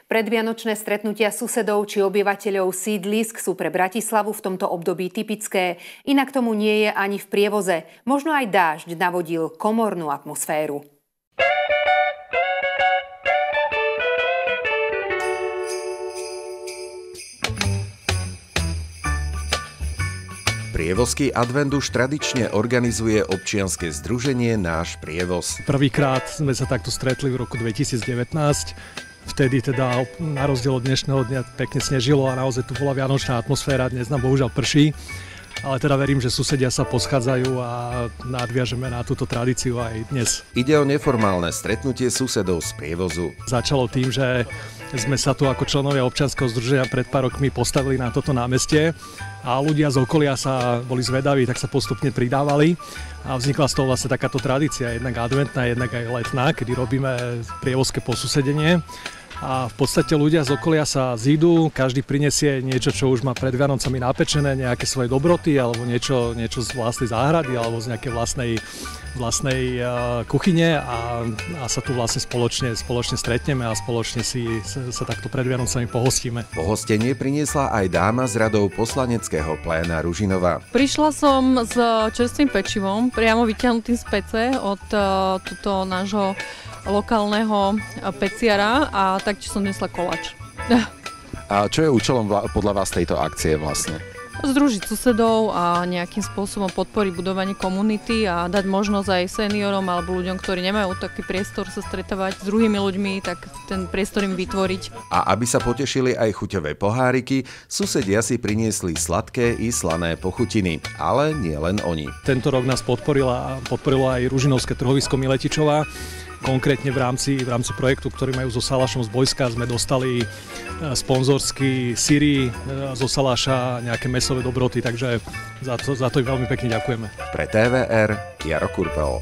Predvianočné stretnutia susedov či obyvateľov sídlisk sú pre Bratislavu v tomto období typické. Inak tomu nie je ani v prievoze. Možno aj dážď navodil komornú atmosféru. Prievozky advent už tradične organizuje občianske združenie Náš prievoz. Prvýkrát sme sa takto stretli v roku 2019. Vtedy teda na rozdiel od dnešného dňa pekne snežilo a naozaj tu bola vianočná atmosféra. Dnes nám bohužiaľ prší, ale teda verím, že susedia sa poschádzajú a nadviažeme na túto tradíciu aj dnes. Ide o neformálne stretnutie susedov z prievozu. Začalo tým, že sme sa tu ako členovia občianskeho združenia pred pár rokmi postavili na toto námestie a ľudia z okolia sa boli zvedaví, tak sa postupne pridávali a vznikla z toho vlastne takáto tradícia, jednak adventná, jednak aj letná, kedy robíme prievozké posusedenie. A v podstate ľudia z okolia sa zídu, každý prinesie niečo, čo už má pred Vianocami napečené, nejaké svoje dobroty, alebo niečo z vlastnej záhrady, alebo z nejakej vlastnej kuchyne a sa tu vlastne spoločne stretneme a spoločne sa takto pred Vianocami pohostíme. Pohostenie priniesla aj dáma z radou poslaneckého pléna Ružinova. Prišla som s čerstvým pečivom, priamo vyťahnutým z pece od tuto nášho lokálneho peciara a taktiež som nesla koláč. A čo je účelom podľa vás tejto akcie vlastne? Združiť susedov a nejakým spôsobom podporiť budovanie komunity a dať možnosť aj seniorom alebo ľuďom, ktorí nemajú taký priestor sa stretávať s druhými ľuďmi, tak ten priestor im vytvoriť. A aby sa potešili aj chuťové poháriky, susedia si priniesli sladké i slané pochutiny, ale nie len oni. Tento rok nás podporilo aj ružinovské trhovisko Miletičová. Konkrétne v rámci projektu, ktorý majú so Salašom z Bojska, sme dostali sponzorský syry zo Salaša, nejaké mäsové dobroty, takže za to im veľmi pekne ďakujeme. Pre TVR Jaro Kurpel.